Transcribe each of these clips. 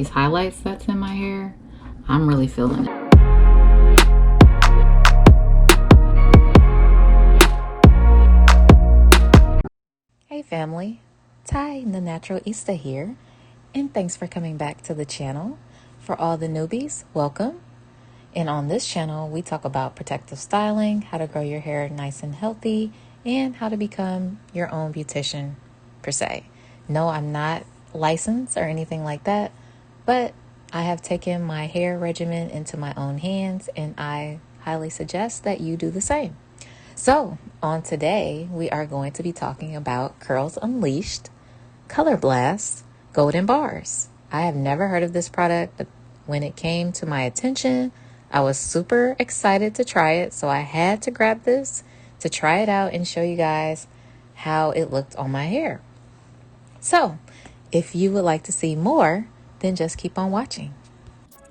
these highlights that's in my hair. I'm really feeling it. Hey family, TyTheNaturalista here, and thanks for coming back to the channel. For all the newbies, welcome. And on this channel, we talk about protective styling, how to grow your hair nice and healthy, and how to become your own beautician per se. No, I'm not licensed or anything like that, but I have taken my hair regimen into my own hands, and I highly suggest that you do the same. So, on today, we are going to be talking about Curls Unleashed, Color Blast, Golden Bars. I have never heard of this product, but when it came to my attention, I was super excited to try it. So I had to grab this to try it out and show you guys how it looked on my hair. So, if you would like to see more, then just keep on watching.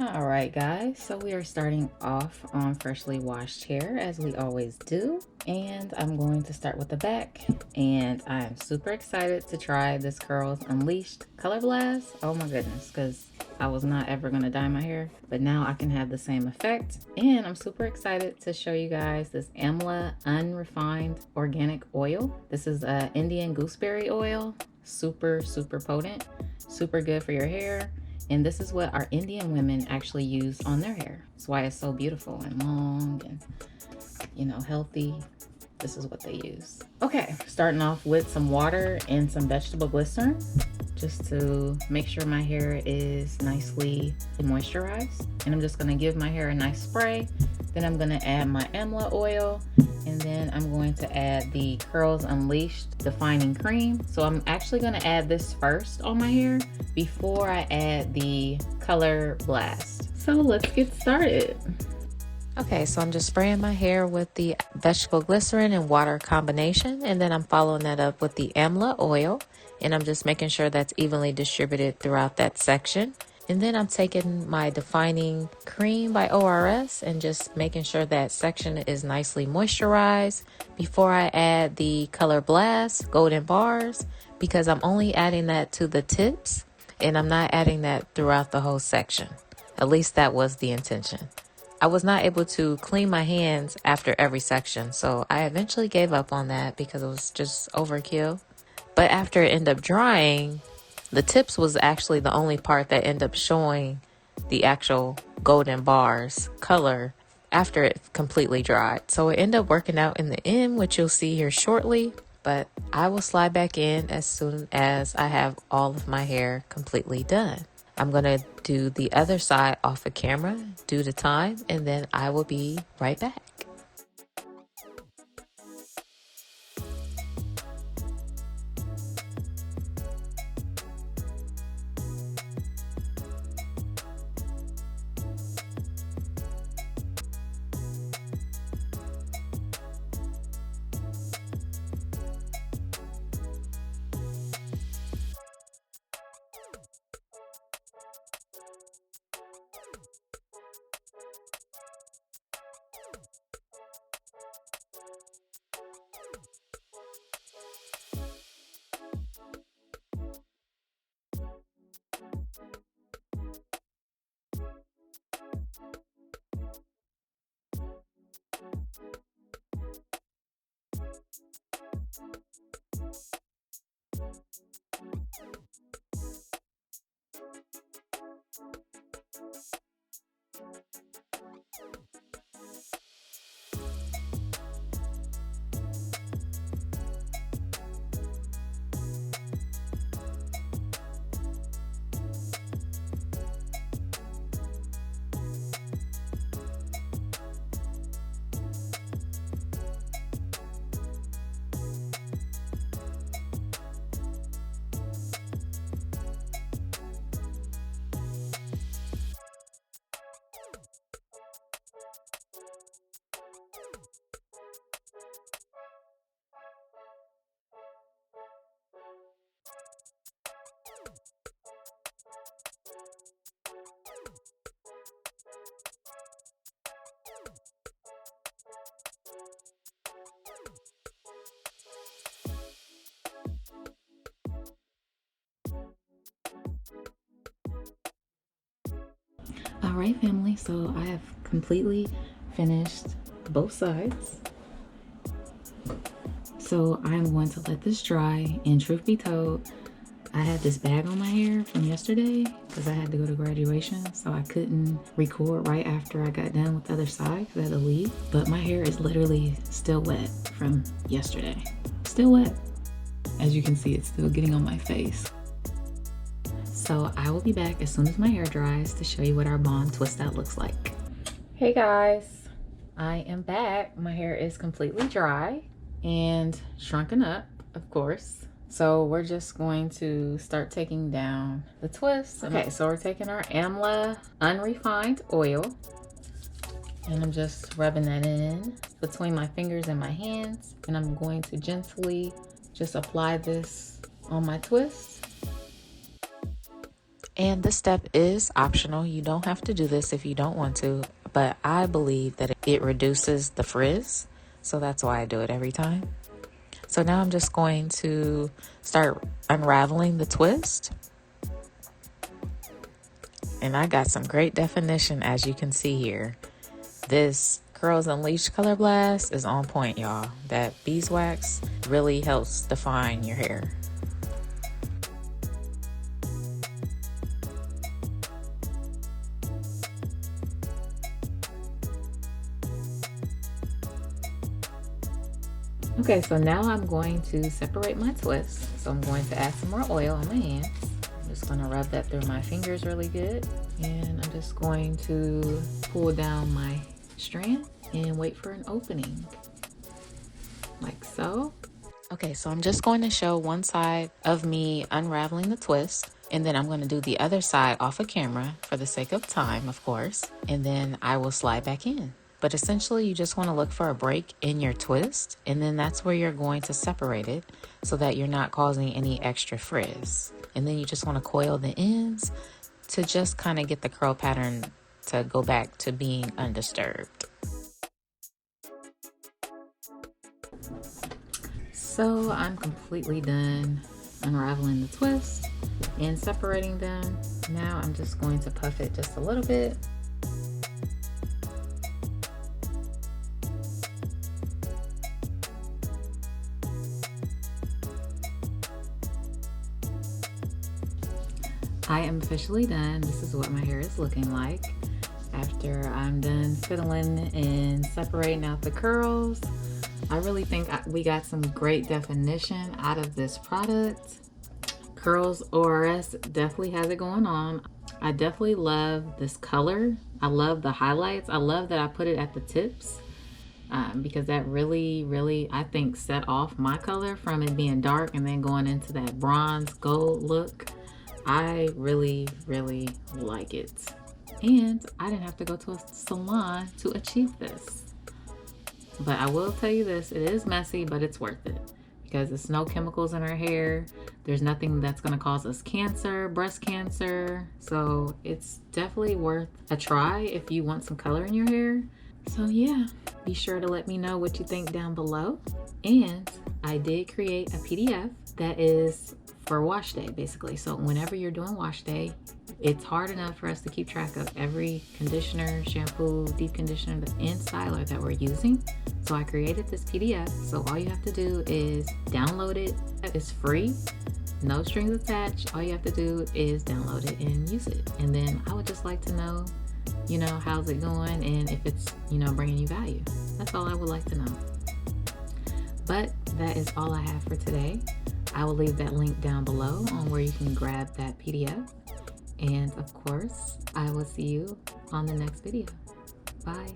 All right, guys, so we are starting off on freshly washed hair as we always do, and I'm going to start with the back, and I am super excited to try this Curls Unleashed Color Blast. Oh my goodness, because I was not ever going to dye my hair, but now I can have the same effect, and I'm super excited to show you guys this Amla Unrefined Organic Oil. This is Indian Gooseberry Oil, super potent, super good for your hair. And this is what our Indian women actually use on their hair. That's why it's so beautiful and long and, you know, healthy. This is what they use. Okay, starting off with some water and some vegetable glycerin, just to make sure my hair is nicely moisturized. And I'm just gonna give my hair a nice spray. Then I'm gonna add my Amla oil, and then I'm going to add the Curls Unleashed Defining Cream. So I'm actually gonna add this first on my hair before I add the Color Blast. So let's get started. Okay, so I'm just spraying my hair with the vegetable glycerin and water combination, and then I'm following that up with the Amla oil, and I'm just making sure that's evenly distributed throughout that section. And then I'm taking my defining cream by ORS and just making sure that section is nicely moisturized before I add the Color Blast Golden Bars, because I'm only adding that to the tips and I'm not adding that throughout the whole section. At least that was the intention. I was not able to clean my hands after every section, so I eventually gave up on that because it was just overkill. But after it ended up drying, the tips was actually the only part that ended up showing the actual golden bars color after it completely dried. So it ended up working out in the end, which you'll see here shortly. But I will slide back in as soon as I have all of my hair completely done. I'm going to do the other side off of camera due to time, and then I will be right back. All right, family, so I have completely finished both sides. So I'm going to let this dry, and truth be told, I had this bag on my hair from yesterday because I had to go to graduation, so I couldn't record right after I got done with the other side because I had to leave. But my hair is literally still wet from yesterday. Still wet. As you can see, it's still getting on my face. So I will be back as soon as my hair dries to show you what our Bond twist out looks like. Hey guys, I am back. My hair is completely dry and shrunken up, of course. So we're just going to start taking down the twists. Okay, so we're taking our Amla unrefined oil, and I'm just rubbing that in between my fingers and my hands, and I'm going to gently just apply this on my twist. And this step is optional. You don't have to do this if you don't want to, but I believe that it reduces the frizz, so that's why I do it every time. So now I'm just going to start unraveling the twist. And I got some great definition, as you can see here. This Curls Unleashed Color Blast is on point, y'all. That beeswax really helps define your hair. Okay, so now I'm going to separate my twist. So I'm going to add some more oil on my hands. I'm just going to rub that through my fingers really good. And I'm just going to pull down my strand and wait for an opening. Like so. Okay, so I'm just going to show one side of me unraveling the twist, and then I'm going to do the other side off of camera for the sake of time, of course, and then I will slide back in. But essentially, you just want to look for a break in your twist, and then that's where you're going to separate it so that you're not causing any extra frizz. And then you just want to coil the ends to just kind of get the curl pattern to go back to being undisturbed. So I'm completely done unraveling the twist and separating them. Now I'm just going to puff it just a little bit. I am officially done. This is what my hair is looking like after I'm done fiddling and separating out the curls. I really think we got some great definition out of this product. Curls ORS definitely has it going on. I definitely love this color. I love the highlights. I love that I put it at the tips because that really, I think, set off my color from it being dark and then going into that bronze gold look. I really like it. And I didn't have to go to a salon to achieve this. But I will tell you this, it is messy, but it's worth it because there's no chemicals in our hair. There's nothing that's gonna cause us cancer, breast cancer. So it's definitely worth a try if you want some color in your hair. So yeah, be sure to let me know what you think down below. And I did create a PDF that is for wash day, basically. So whenever you're doing wash day, it's hard enough for us to keep track of every conditioner, shampoo, deep conditioner, and styler that we're using. So I created this PDF. So all you have to do is download it. It's free, no strings attached. All you have to do is download it and use it. And then I would just like to know, how's it going and if it's, bringing you value. That's all I would like to know. But that is all I have for today. I will leave that link down below on where you can grab that PDF. And of course, I will see you on the next video. Bye.